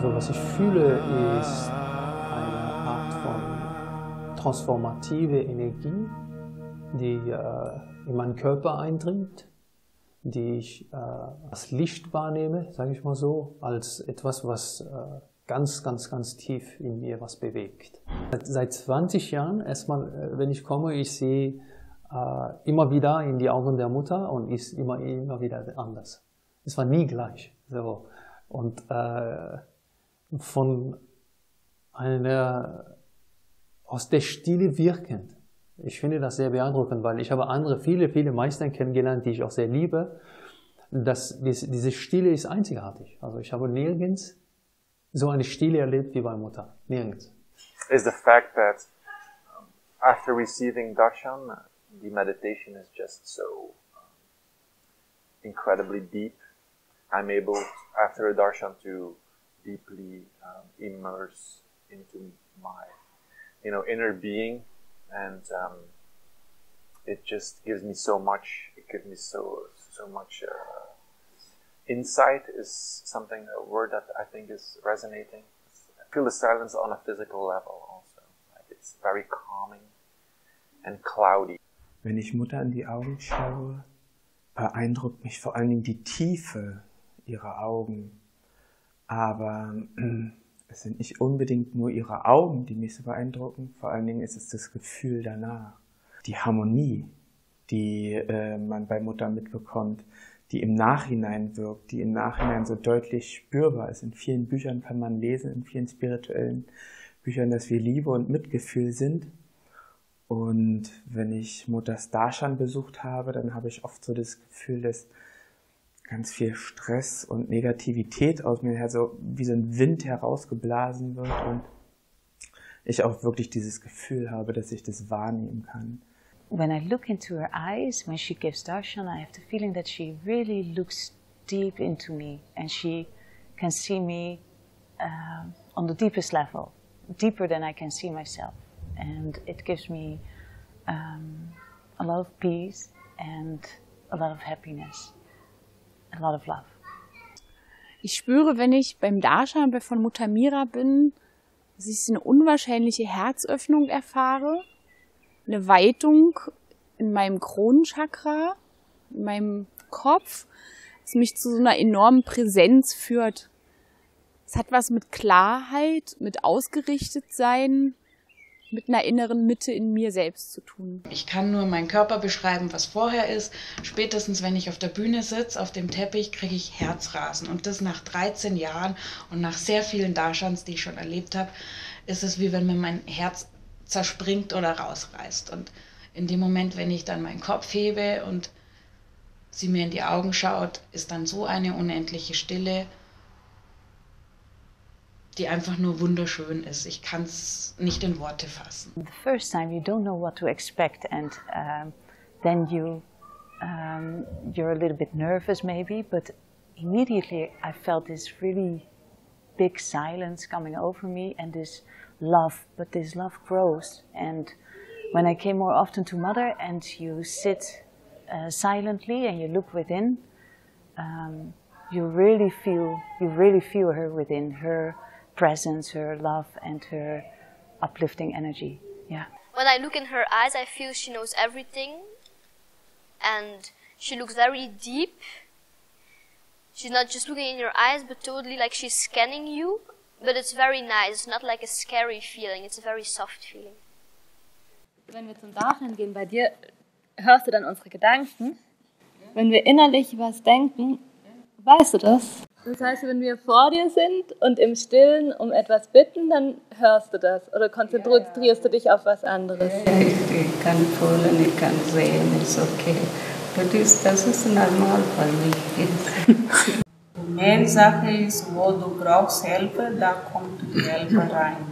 Also was ich fühle, ist eine Art von transformative Energie, die in meinen Körper eindringt, die ich als Licht wahrnehme, sage ich mal so, als etwas, was ganz, ganz, ganz tief in mir was bewegt. Seit 20 Jahren, erstmal, wenn ich komme, ich sehe immer wieder in die Augen der Mutter und ist immer wieder anders. Es war nie gleich. So. Und von aus der Stille wirkend. Ich finde das sehr beeindruckend, weil ich habe viele Meister kennengelernt, die ich auch sehr liebe. Diese Stille ist einzigartig. Also ich habe nirgends so eine Stille erlebt wie bei Mutter. Nirgends. Is the fact that after receiving darshan, the meditation is just so incredibly deep. I'm able, after a darshan, to deeply immerse into my, inner being, and it just gives me so much. It gives me so much insight. Is something, a word that I think is resonating. I feel the silence on a physical level also. Like it's very calming and cloudy. Wenn ich Mutter in die Augen schaue, beeindruckt mich vor allen Dingen die Tiefe ihrer Augen. Aber es sind nicht unbedingt nur ihre Augen, die mich so beeindrucken. Vor allen Dingen ist es das Gefühl danach. Die Harmonie, die man bei Mutter mitbekommt, die im Nachhinein wirkt, die im Nachhinein so deutlich spürbar ist. In vielen Büchern kann man lesen, in vielen spirituellen Büchern, dass wir Liebe und Mitgefühl sind. Und wenn ich Mutters Darshan besucht habe, dann habe ich oft so das Gefühl, dass ganz viel Stress und Negativität aus mir her so wie so ein Wind herausgeblasen wird und ich auch wirklich dieses Gefühl habe, dass ich das wahrnehmen kann. When I look into her eyes, when she gives darshan, I have the feeling that she really looks deep into me and she can see me on the deepest level, deeper than I can see myself. And it gives me a lot of peace and a lot of happiness, a lot of love. Ich spüre, wenn ich beim Darshan von Mutter Mira bin, dass ich eine unwahrscheinliche Herzöffnung erfahre, eine Weitung in meinem Kronenchakra, in meinem Kopf, das mich zu so einer enormen Präsenz führt. Es hat was mit Klarheit, mit Ausgerichtetsein, mit einer inneren Mitte in mir selbst zu tun. Ich kann nur meinen Körper beschreiben, was vorher ist. Spätestens, wenn ich auf der Bühne sitze, auf dem Teppich, kriege ich Herzrasen. Und das nach 13 Jahren und nach sehr vielen Darshans, die ich schon erlebt habe, ist es wie wenn mir mein Herz zerspringt oder rausreißt. Und in dem Moment, wenn ich dann meinen Kopf hebe und sie mir in die Augen schaut, ist dann so eine unendliche Stille, die einfach nur wunderschön ist. Ich kann es nicht in Worte fassen. The first time you don't know what to expect and then you're a little bit nervous maybe, but immediately I felt this really big silence coming over me and this love, but this love grows. And when I came more often to Mother and you sit silently and you look within, you really feel her within, her presence, her love and her uplifting energy. Yeah. When I look in her eyes, I feel she knows everything and she looks very deep. She's not just looking in your eyes, but totally like she's scanning you. But it's very nice. It's not like a scary feeling. It's a very soft feeling. Wenn wir zum Darshan gehen, bei dir hörst du dann unsere Gedanken. Wenn wir innerlich was denken, weißt du das? Das heißt, wenn wir vor dir sind und im Stillen um etwas bitten, dann hörst du das oder konzentrierst du dich auf was anderes? Ich kann fühlen, ich kann sehen, ist okay. Das ist normal für mich. Die Main-Sache ist, wo du brauchst Hilfe, da kommt die Hilfe rein.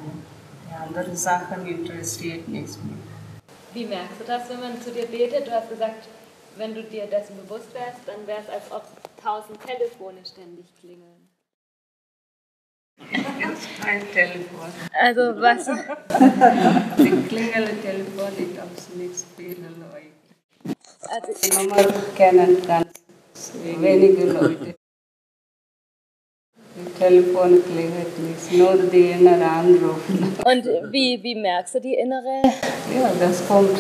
Die andere Sachen interessiert nichts mehr. Wie merkst du das, wenn man zu dir betet? Du hast gesagt, wenn du dir dessen bewusst wärst, dann wäre es, als ob 1000 Telefone ständig klingeln. Das ist kein Telefon. Also was? Die Klingeltelefon, ich habe nicht viele Leute. Also die Nummer kennen ganz wenige Leute. Die Telefon klingelt, nur die innere anrufen. Und wie merkst du die innere? Ja, das kommt.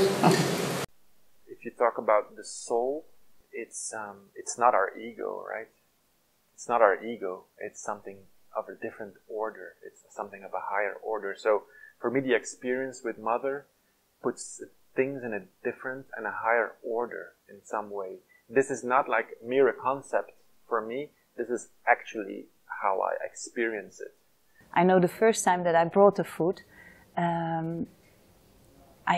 If you talk about the soul, it's not our ego, right? It's not our ego. It's something of a different order. It's something of a higher order. So for me, the experience with Mother puts things in a different and a higher order in some way. This is not like mere concept for me. This is actually how I experience it. I know the first time that I brought the food, I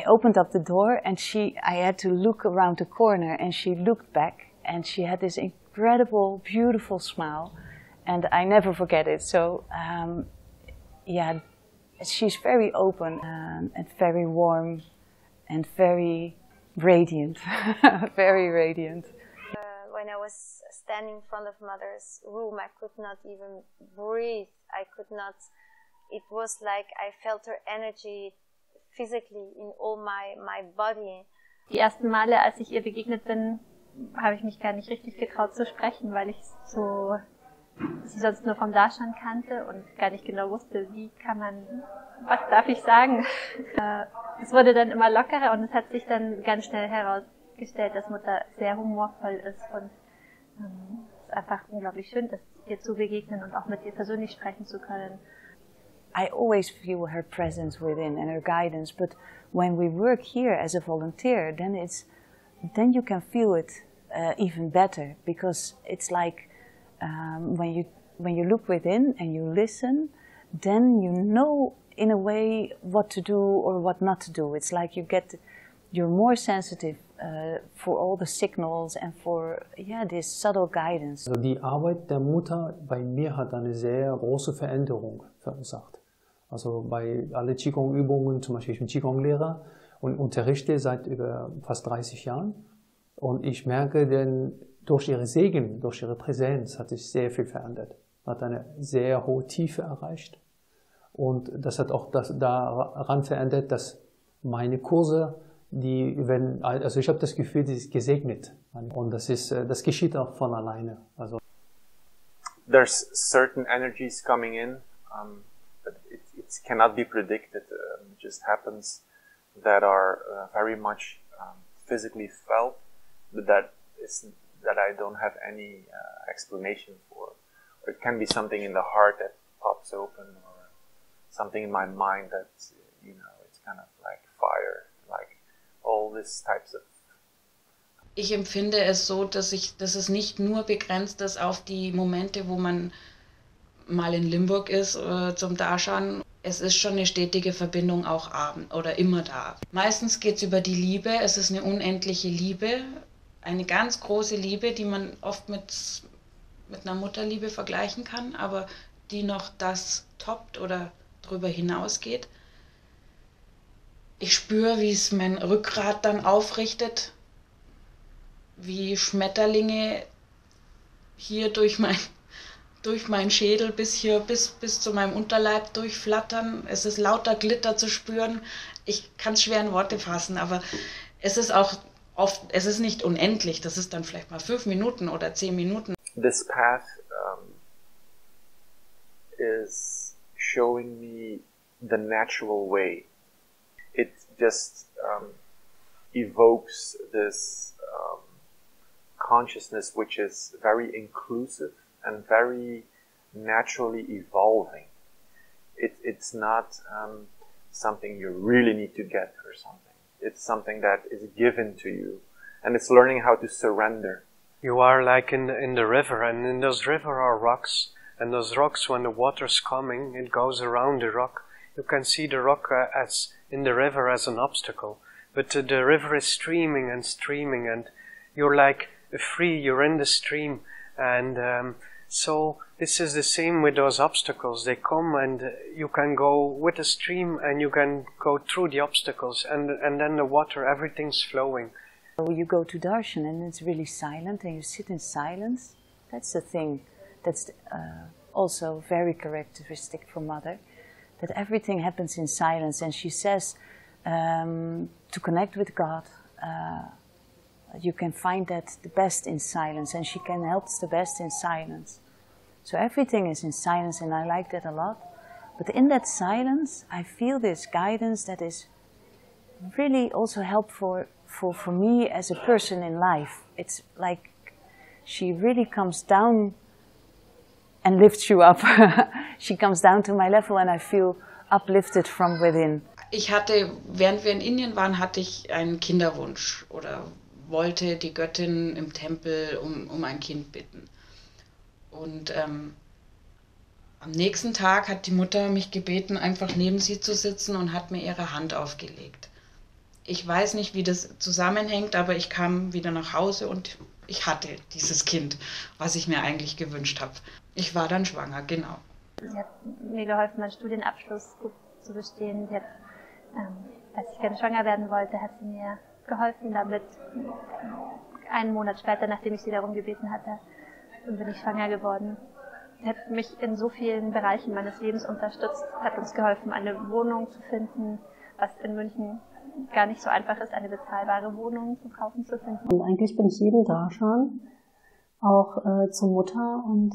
opened up the door and I had to look around the corner, and she looked back and she had this incredible, beautiful smile, and I never forget it. So yeah, she's very open and very warm and very radiant, very radiant. When I was standing in front of Mother's room, I could not even breathe. I could not, it was like I felt her energy physically in all my body. Die ersten Male, als ich ihr begegnet bin, habe ich mich gar nicht richtig getraut zu sprechen, weil ich sie sonst nur vom Darshan kannte und gar nicht genau wusste, was darf ich sagen. Es wurde dann immer lockerer und es hat sich dann ganz schnell herausgestellt, dass Mutter sehr humorvoll ist, und es ist einfach unglaublich schön, ihr zu begegnen und auch mit ihr persönlich sprechen zu können. I always feel her presence within and her guidance, but when we work here as a volunteer, then you can feel it even better, because it's like when you look within and you listen, then you know in a way what to do or what not to do. It's like you're more sensitive for all the signals and for this subtle guidance. Also die Arbeit der Mutter bei mir hat eine sehr große Veränderung verursacht. Also bei alle Qigong-Übungen, zum Beispiel ich bin Qigong-Lehrer und unterrichte seit über fast 30 Jahren, und ich merke, denn durch ihre Segen, durch ihre Präsenz hat sich sehr viel verändert. Hat eine sehr hohe Tiefe erreicht, und das hat auch daran verändert, dass meine Kurse, also ich habe das Gefühl, die ist gesegnet, und das geschieht auch von alleine. Also there's certain energies coming in, but it cannot be predicted. It just happens, that are very much physically felt, but that I don't have any explanation for. Or it can be something in the heart that pops open, or something in my mind that, it's kind of like fire, like all these types of. Ich empfinde es so, dass es nicht nur begrenzt ist auf die Momente, wo man mal in Limburg ist zum Darshan. Es ist schon eine stetige Verbindung auch abend oder immer da. Meistens geht es über die Liebe. Es ist eine unendliche Liebe, eine ganz große Liebe, die man oft mit einer Mutterliebe vergleichen kann, aber die noch das toppt oder darüber hinausgeht. Ich spüre, wie es mein Rückgrat dann aufrichtet, wie Schmetterlinge hier durch meinen Schädel bis zu meinem Unterleib durchflattern. Es ist lauter Glitter zu spüren. Ich kann es schwer in Worte fassen, aber es ist auch oft, es ist nicht unendlich. Das ist dann vielleicht mal 5 Minuten oder 10 Minuten. This path is showing me the natural way. It just evokes this consciousness which is very inclusive and very naturally evolving. It's not something you really need to get or something. It's something that is given to you, and it's learning how to surrender. You are like in the river, and in those river are rocks, and those rocks, when the water's coming, it goes around the rock. You can see the rock as in the river as an obstacle, but the river is streaming, and you're like free, you're in the stream, and so this is the same with those obstacles. They come, and you can go with the stream, and you can go through the obstacles, and then the water, everything's flowing. You go to darshan and it's really silent, and you sit in silence. That's the thing that's also very characteristic for Mother, that everything happens in silence. And she says to connect with God, you can find that the best in silence, and she can help the best in silence. So everything is in silence, and I like that a lot. But in that silence, I feel this guidance that is really also helpful for me as a person in life. It's like she really comes down and lifts you up. She comes down to my level and I feel uplifted from within. Ich hatte, während wir in Indien waren, hatte ich einen Kinderwunsch oder wollte die Göttin im Tempel um ein Kind bitten. Und am nächsten Tag hat die Mutter mich gebeten, einfach neben sie zu sitzen und hat mir ihre Hand aufgelegt. Ich weiß nicht, wie das zusammenhängt, aber ich kam wieder nach Hause und ich hatte dieses Kind, was ich mir eigentlich gewünscht habe. Ich war dann schwanger, genau. Sie hat mir geholfen, meinen Studienabschluss gut zu bestehen. Sie hat, als ich gerne schwanger werden wollte, hat sie mir geholfen damit. Einen Monat später, nachdem ich sie darum gebeten hatte, bin ich schwanger geworden. Sie hat mich in so vielen Bereichen meines Lebens unterstützt, hat uns geholfen, eine Wohnung zu finden, was in München gar nicht so einfach ist, eine bezahlbare Wohnung zu kaufen zu finden. Und eigentlich bin ich jeden Darshan auch zur Mutter und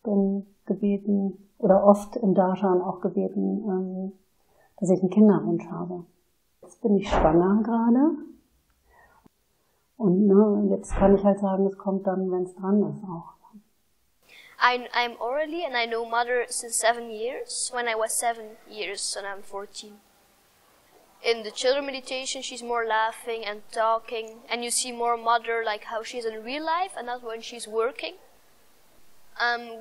bin gebeten, oder oft im Darshan auch gebeten, dass ich einen Kinderwunsch habe. Jetzt bin ich schwanger gerade. Und jetzt kann ich halt sagen, es kommt dann, wenn es dran ist, auch. I'm orally and I know Mother since 7 years, when I was 7 years and I'm 14. In the children meditation, she's more laughing and talking, and you see more Mother like how she's in real life and not when she's working.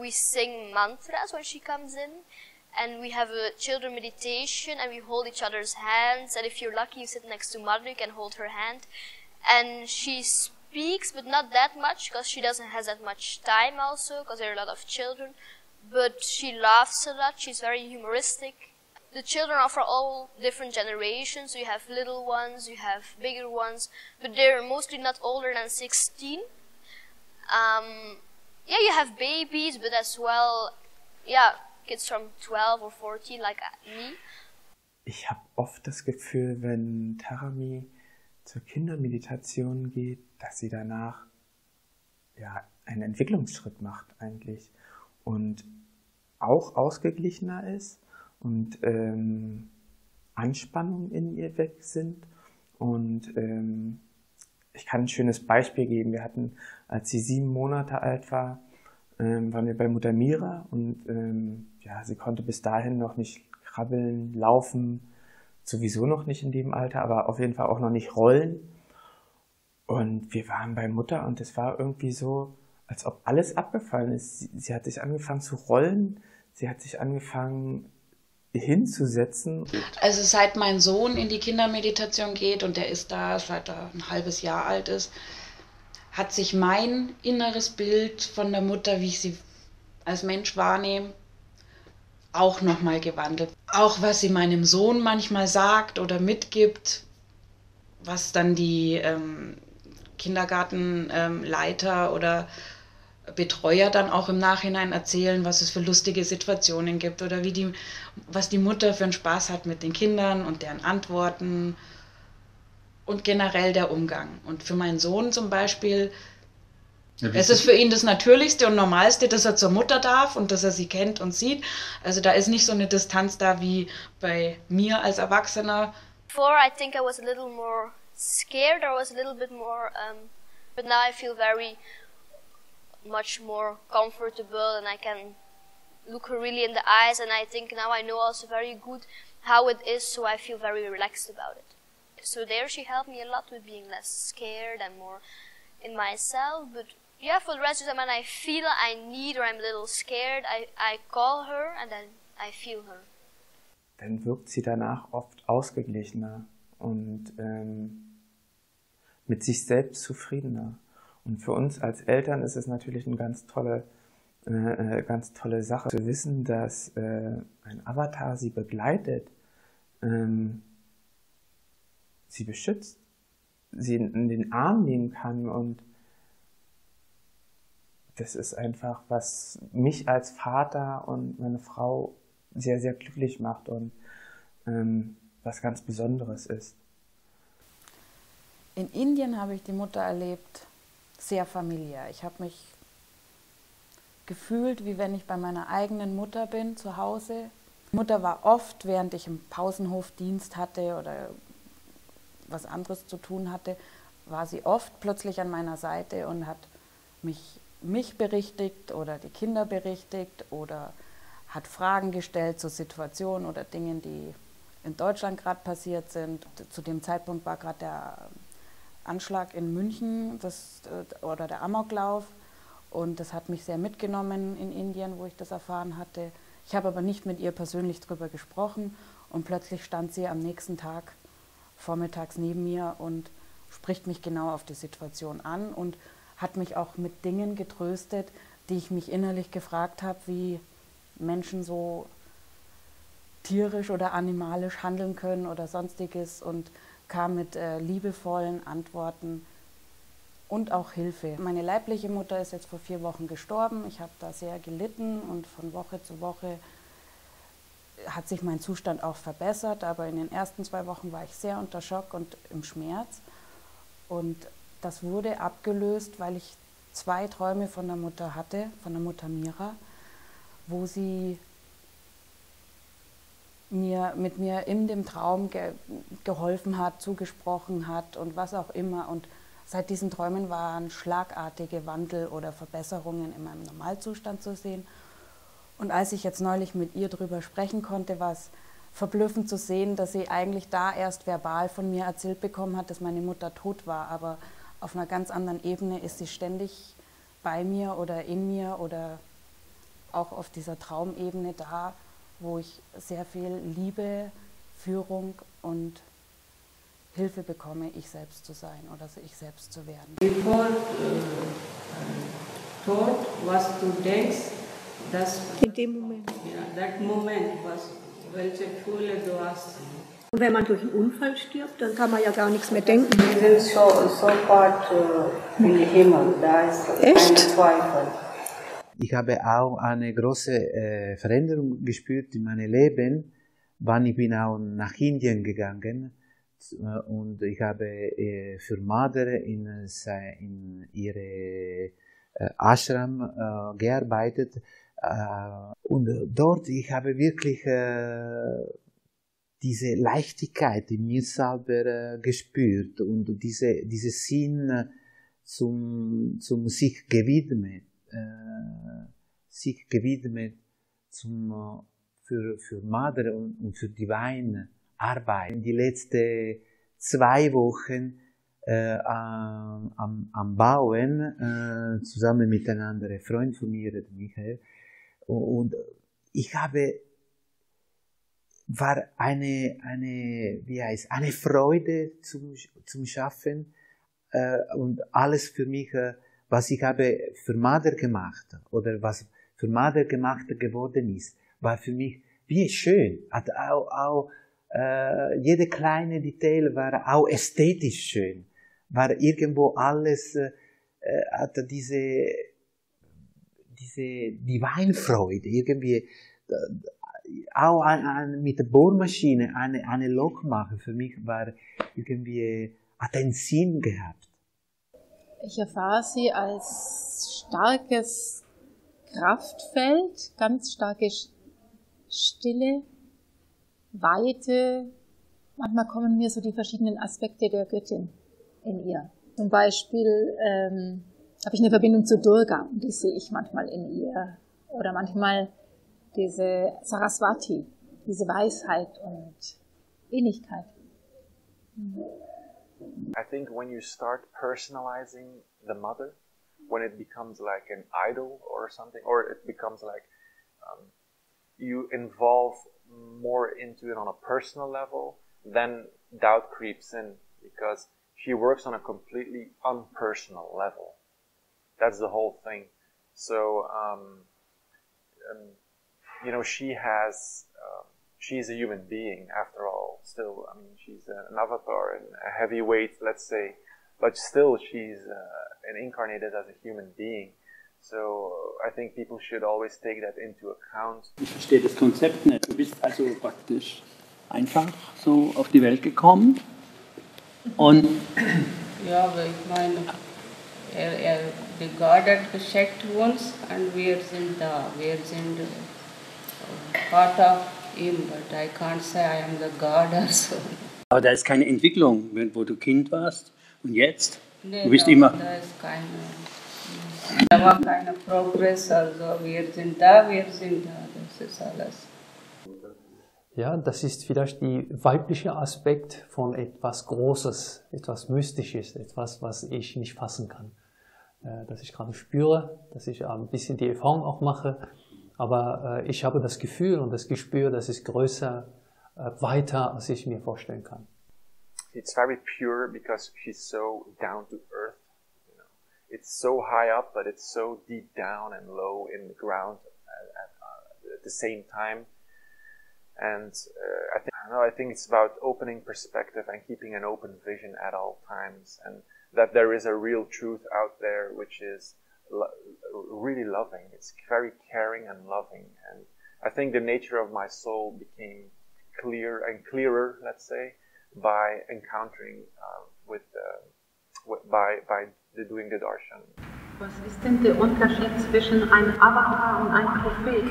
We sing mantras when she comes in, and we have a children meditation, and we hold each other's hands, and if you're lucky you sit next to Mother, you can hold her hand. And she speaks, but not that much, because she doesn't have that much time also, because there are a lot of children. But she laughs a lot, she's very humoristic. The children are for all different generations. You have little ones, you have bigger ones, but they're mostly not older than 16. Yeah, you have babies, but as well, yeah, kids from 12 or 14 like me. Ich habe oft das Gefühl, wenn Tarami zur Kindermeditation geht, dass sie danach ja einen Entwicklungsschritt macht eigentlich und auch ausgeglichener ist und Anspannungen in ihr weg sind. Und ich kann ein schönes Beispiel geben. Wir hatten, als sie 7 Monate alt war, waren wir bei Mutter Mira und ja, sie konnte bis dahin noch nicht krabbeln, laufen, sowieso noch nicht in dem Alter, aber auf jeden Fall auch noch nicht rollen. Und wir waren bei Mutter und es war irgendwie so, als ob alles abgefallen ist. Sie hat sich angefangen zu rollen, sie hat sich angefangen hinzusetzen. Also seit mein Sohn in die Kindermeditation geht, und der ist da, seit er ein halbes Jahr alt ist, hat sich mein inneres Bild von der Mutter, wie ich sie als Mensch wahrnehme, auch nochmal gewandelt. Auch was sie meinem Sohn manchmal sagt oder mitgibt, was dann die Kindergartenleiter oder Betreuer dann auch im Nachhinein erzählen, was es für lustige Situationen gibt oder was die Mutter für einen Spaß hat mit den Kindern und deren Antworten und generell der Umgang. Und für meinen Sohn zum Beispiel, es ist für ihn das Natürlichste und Normalste, dass er zur Mutter darf und dass er sie kennt und sieht. Also da ist nicht so eine Distanz da wie bei mir als Erwachsener. Before I think I was a little more scared, or was a little bit more, but now I feel very much more comfortable and I can look her really in the eyes, and I think now I know also very good how it is, so I feel very relaxed about it. So there she helped me a lot with being less scared and more in myself, but yeah, for the rest of the time when I feel I need or I'm a little scared, I call her and then I feel her. Dann wirkt sie danach oft ausgeglichener und mit sich selbst zufriedener. Und für uns als Eltern ist es natürlich eine ganz tolle Sache zu wissen, dass ein Avatar sie begleitet, sie beschützt, sie in den Arm nehmen kann, und das ist einfach, was mich als Vater und meine Frau sehr, sehr glücklich macht und was ganz Besonderes ist. In Indien habe ich die Mutter erlebt, sehr familiär. Ich habe mich gefühlt, wie wenn ich bei meiner eigenen Mutter bin, zu Hause. Mutter war oft, während ich im Pausenhof Dienst hatte oder was anderes zu tun hatte, war sie oft plötzlich an meiner Seite und hat mich berichtigt oder die Kinder berichtigt oder hat Fragen gestellt zur Situation oder Dingen, die in Deutschland gerade passiert sind. Zu dem Zeitpunkt war gerade der Anschlag in München oder der Amoklauf und das hat mich sehr mitgenommen in Indien, wo ich das erfahren hatte. Ich habe aber nicht mit ihr persönlich darüber gesprochen und plötzlich stand sie am nächsten Tag vormittags neben mir und spricht mich genau auf die Situation an und hat mich auch mit Dingen getröstet, die ich mich innerlich gefragt habe, wie Menschen so tierisch oder animalisch handeln können oder sonstiges und kam mit liebevollen Antworten und auch Hilfe. Meine leibliche Mutter ist jetzt vor 4 Wochen gestorben. Ich habe da sehr gelitten und von Woche zu Woche hat sich mein Zustand auch verbessert, aber in den ersten 2 Wochen war ich sehr unter Schock und im Schmerz. Und das wurde abgelöst, weil ich 2 Träume von der Mutter hatte, von der Mutter Mira, wo sie mit mir in dem Traum geholfen hat, zugesprochen hat und was auch immer. Und seit diesen Träumen waren schlagartige Wandel oder Verbesserungen in meinem Normalzustand zu sehen. Und als ich jetzt neulich mit ihr darüber sprechen konnte, war es verblüffend zu sehen, dass sie eigentlich da erst verbal von mir erzählt bekommen hat, dass meine Mutter tot war. Aber auf einer ganz anderen Ebene ist sie ständig bei mir oder in mir oder auch auf dieser Traumebene da, wo ich sehr viel Liebe, Führung und Hilfe bekomme, ich selbst zu sein oder ich selbst zu werden. Bevor Tod, was du denkst, das in dem Moment. Ja, that Moment, welche Gefühle du hast. Und wenn man durch einen Unfall stirbt, dann kann man ja gar nichts mehr denken. Wir sind sofort im Himmel, da ist kein Zweifel. Ich habe auch eine große Veränderung gespürt in meinem Leben, wann ich bin auch nach Indien gegangen und ich habe für Mother in ihre Ashram gearbeitet und dort ich habe wirklich diese Leichtigkeit in mir selber gespürt und diese Sinn zum sich gewidmet für Mother und für Divine Arbeit. Die letzten 2 Wochen am Bauen, zusammen mit einem anderen Freund von mir, Michael, und ich war eine Freude zum Schaffen und alles für mich, was ich habe für Mother gemacht oder was für Mother gemacht geworden ist, war für mich wie schön. Hat auch jede kleine Detail war auch ästhetisch schön. War irgendwo alles hat diese Divine Freude irgendwie auch mit der Bohrmaschine eine Lok machen. Für mich war irgendwie hat einen Sinn gehabt. Ich erfahre sie als starkes Kraftfeld, ganz starke Stille, Weite. Manchmal kommen mir so die verschiedenen Aspekte der Göttin in ihr. Zum Beispiel habe ich eine Verbindung zu Durga und die sehe ich manchmal in ihr. Oder manchmal diese Saraswati, diese Weisheit und Ähnlichkeit. I think when you start personalizing the mother, when it becomes like an idol or something, or it becomes like you involve more into it on a personal level, then doubt creeps in because she works on a completely unpersonal level. That's the whole thing. So, you know, she's a human being after all. Still, I mean, she's an avatar and a heavyweight, let's say, but still she's incarnated as a human being. So I think people should always take that into account. Ich verstehe das Konzept nicht. Du bist also praktisch einfach so auf die Welt gekommen und ja, aber ich meine, Die God hat geschickt uns und wir sind da. Wir sind part of him, but I can't say I am the God or so. Aber da ist keine Entwicklung, wo du Kind warst und jetzt? Nee, du bist immer. Da ist da war keine Progress, also wir sind da, das ist alles. Ja, das ist vielleicht der weibliche Aspekt von etwas Großes, etwas Mystisches, etwas, was ich nicht fassen kann. Dass ich gerade spüre, dass ich ein bisschen die Erfahrung auch mache, aber ich habe das Gefühl und das Gespür, das ist größer, weiter, als ich mir vorstellen kann. It's very pure because she's so down to earth. You know, it's so high up, but it's so deep down and low in the ground at the same time. And I think it's about opening perspective and keeping an open vision at all times, and that there is a real truth out there which is really loving. It's very caring and loving, and I think the nature of my soul became clear and clearer, let's say, by encountering by doing the darshan. Was ist denn der Unterschied zwischen einem Avatar und einem Prophet?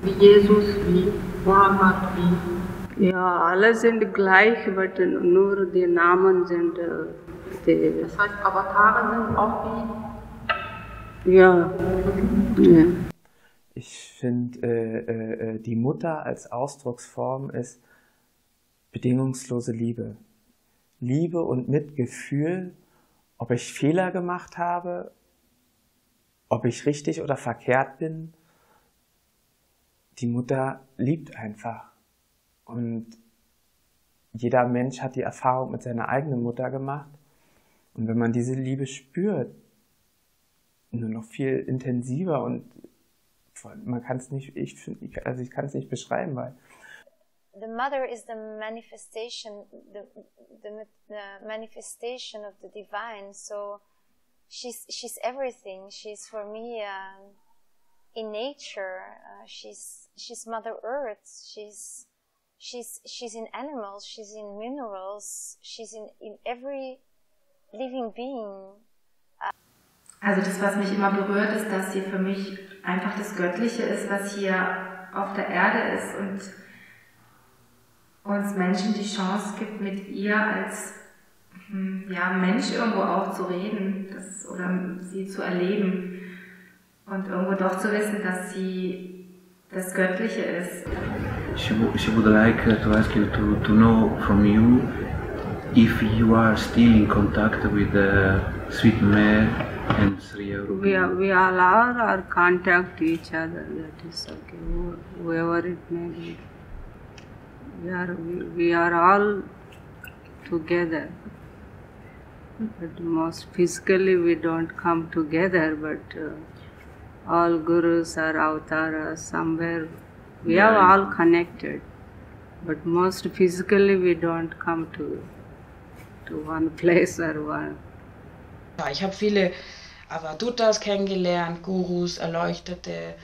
Wie Jesus, wie Muhammad, wie... Ja, alle sind gleich, aber nur die Namen sind... Das heißt, Avatare sind auch wie... Ja. Ja. Ich finde, die Mutter als Ausdrucksform ist bedingungslose Liebe. Liebe und Mitgefühl, ob ich Fehler gemacht habe, ob ich richtig oder verkehrt bin. Die Mutter liebt einfach. Und jeder Mensch hat die Erfahrung mit seiner eigenen Mutter gemacht. Und wenn man diese Liebe spürt, nur noch viel intensiver und man kann es nicht, ich kann es nicht beschreiben, weil the mother is the manifestation, the manifestation of the divine. So she's everything. She's for me in nature. She's Mother Earth. She's in animals. She's in minerals. She's in every living being. Also das, was mich immer berührt, ist, dass sie für mich einfach das Göttliche ist, was hier auf der Erde ist und uns Menschen die Chance gibt, mit ihr als Mensch irgendwo auch zu reden oder sie zu erleben und irgendwo doch zu wissen, dass sie das Göttliche ist. She would like to ask you to know from you if you are still in contact with the Sweet Mare and Sri Aurobindo. We all are contact each other. That is okay. Whoever it may be. We are all together. But most physically we don't come together, but all gurus or avatars somewhere. We are all connected. But most physically we don't come to one place or one. Ja, ich habe viele Avadhutas kennengelernt, Gurus, Erleuchtete.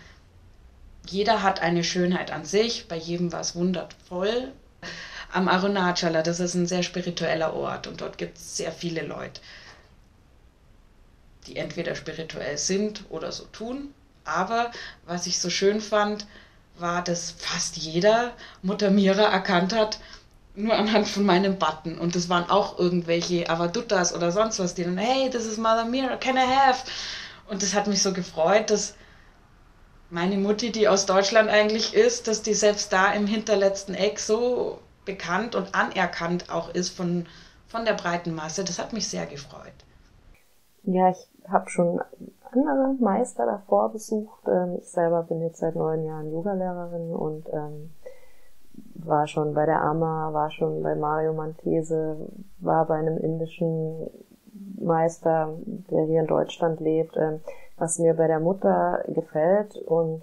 Jeder hat eine Schönheit an sich, bei jedem war es wundervoll. Am Arunachala, das ist ein sehr spiritueller Ort und dort gibt es sehr viele Leute, die entweder spirituell sind oder so tun. Aber was ich so schön fand, war, dass fast jeder Mutter Mira erkannt hat, nur anhand von meinem Button. Und das waren auch irgendwelche Avadhutas oder sonst was, die dann, hey, this is Mother Mira, can I have? Und das hat mich so gefreut, dass meine Mutti, die aus Deutschland eigentlich ist, dass die selbst da im hinterletzten Eck so bekannt und anerkannt auch ist von der breiten Masse. Das hat mich sehr gefreut. Ja, ich habe schon andere Meister davor besucht. Ich selber bin jetzt seit 9 Jahren Yogalehrerin und war schon bei der Amma, war schon bei Mario Mantese, war bei einem indischen Meister, der hier in Deutschland lebt. Was mir bei der Mutter gefällt und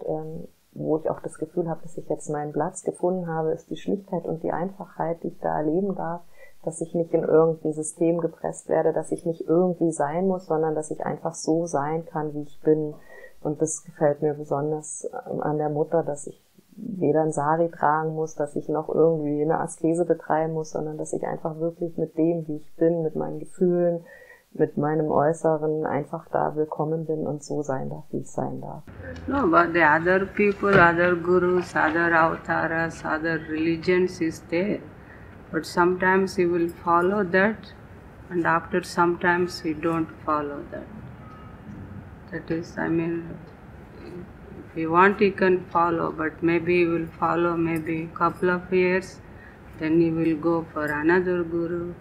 wo ich auch das Gefühl habe, dass ich jetzt meinen Platz gefunden habe, ist die Schlichtheit und die Einfachheit, die ich da erleben darf, dass ich nicht in irgendein System gepresst werde, dass ich nicht irgendwie sein muss, sondern dass ich einfach so sein kann, wie ich bin. Und das gefällt mir besonders an der Mutter, dass ich weder ein Sari tragen muss, dass ich noch irgendwie eine Askese betreiben muss, sondern dass ich einfach wirklich mit dem, wie ich bin, mit meinen Gefühlen, mit meinem Äußeren einfach da willkommen bin und so sein darf, wie ich sein darf. No, but the other people, other gurus, other avatars, other religions is there. But sometimes you will follow that, and after sometimes you don't follow that. That is, I mean, if you want you can follow, but maybe you will follow maybe a couple of years, then you will go for another guru,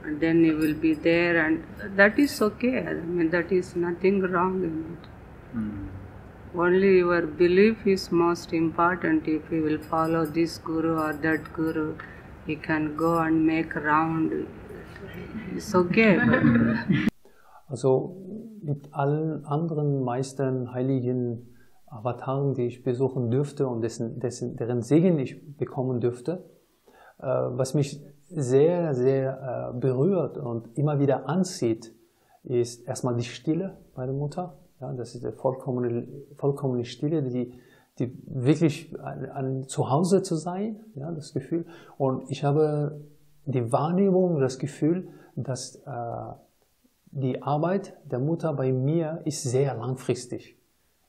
and then you will be there, and that is okay. I mean, that is nothing wrong in it. Only your belief is most important. If you will follow this guru or that guru, you can go and make round. It's okay. Also mit allen anderen Meistern, heiligen Avataren, die ich besuchen dürfte und deren Segen ich bekommen dürfte, was mich sehr, sehr berührt und immer wieder anzieht, ist erstmal die Stille bei der Mutter. Ja, das ist die vollkommene Stille, die wirklich an zu Hause zu sein, ja, das Gefühl. Und ich habe die Wahrnehmung, das Gefühl, dass die Arbeit der Mutter bei mir ist sehr langfristig.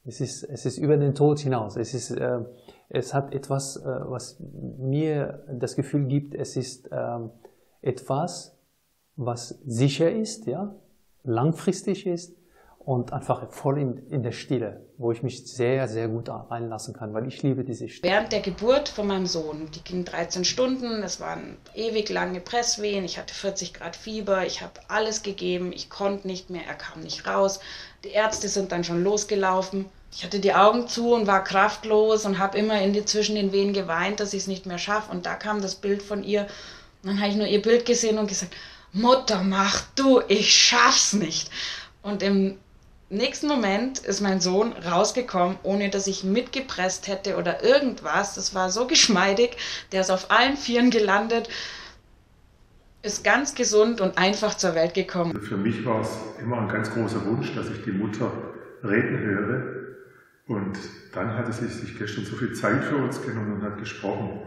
Es ist über den Tod hinaus. Es hat etwas, was mir das Gefühl gibt, es ist etwas, was sicher ist, ja, langfristig ist und einfach voll in der Stille, wo ich mich sehr, sehr gut reinlassen kann, weil ich liebe diese Stille. Während der Geburt von meinem Sohn, die ging 13 Stunden, es waren ewig lange Presswehen, ich hatte 40 Grad Fieber, ich habe alles gegeben, ich konnte nicht mehr, er kam nicht raus. Die Ärzte sind dann schon losgelaufen. Ich hatte die Augen zu und war kraftlos und habe immer zwischen den Wehen geweint, dass ich es nicht mehr schaffe. Und da kam das Bild von ihr. Und dann habe ich nur ihr Bild gesehen und gesagt, Mutter, mach du, ich schaff's nicht. Und im nächsten Moment ist mein Sohn rausgekommen, ohne dass ich mitgepresst hätte oder irgendwas. Das war so geschmeidig, der ist auf allen Vieren gelandet, ist ganz gesund und einfach zur Welt gekommen. Für mich war es immer ein ganz großer Wunsch, dass ich die Mutter reden höre. Und dann hatte sie sich gestern so viel Zeit für uns genommen und hat gesprochen.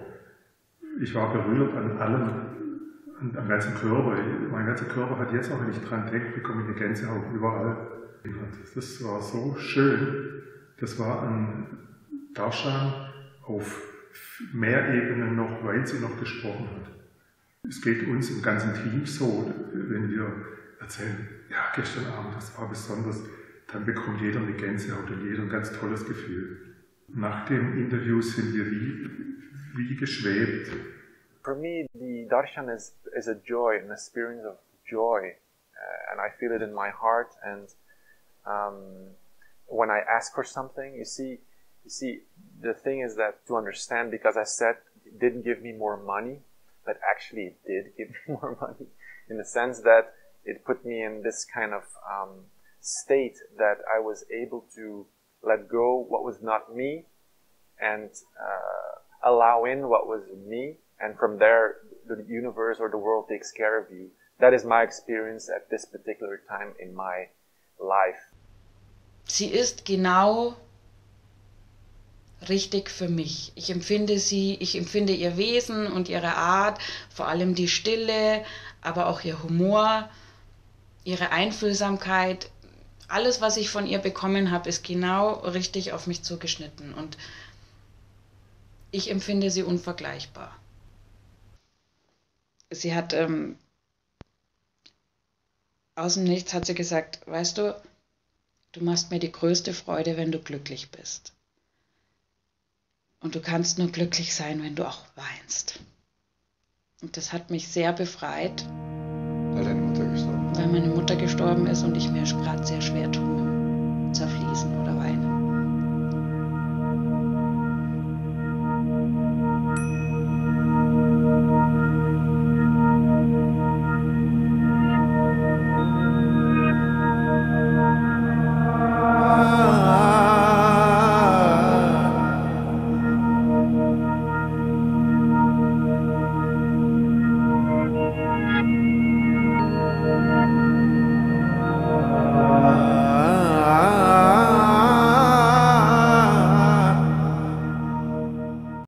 Ich war berührt an allem, am ganzen Körper. Mein ganzer Körper hat jetzt auch, wenn ich dran denke, bekomme ich eine Gänsehaut überall. Das war so schön. Das war ein Darshan auf mehr Ebenen noch, weil sie noch gesprochen hat. Es geht uns im ganzen Team so, wenn wir erzählen, ja, gestern Abend, das war besonders, dann bekommt jeder eine Gänsehaut und jeder ein ganz tolles Gefühl. Nach dem Interview sind wir wie geschwebt. For me, the darshan is a joy, an experience of joy, and I feel it in my heart. And when I ask for something, you see, the thing is that to understand, because I said it didn't give me more money, but actually it did give me more money, in the sense that it put me in this kind of state that I was able to let go what was not me and allow in what was me, and from there the universe or the world takes care of you. That is my experience at this particular time in my life. Sie ist genau richtig für mich. Ich empfinde ihr Wesen und ihre Art, vor allem die Stille, aber auch ihr Humor, ihre Einfühlsamkeit. Alles, was ich von ihr bekommen habe, ist genau richtig auf mich zugeschnitten und ich empfinde sie unvergleichbar. Sie hat aus dem Nichts hat sie gesagt, weißt du, du machst mir die größte Freude, wenn du glücklich bist. Und du kannst nur glücklich sein, wenn du auch weinst. Und das hat mich sehr befreit. Weil deine Mutter gestorben ist? Weil meine Mutter gestorben ist und ich mir gerade sehr schwer tue mit Zerfließen oder Weinen.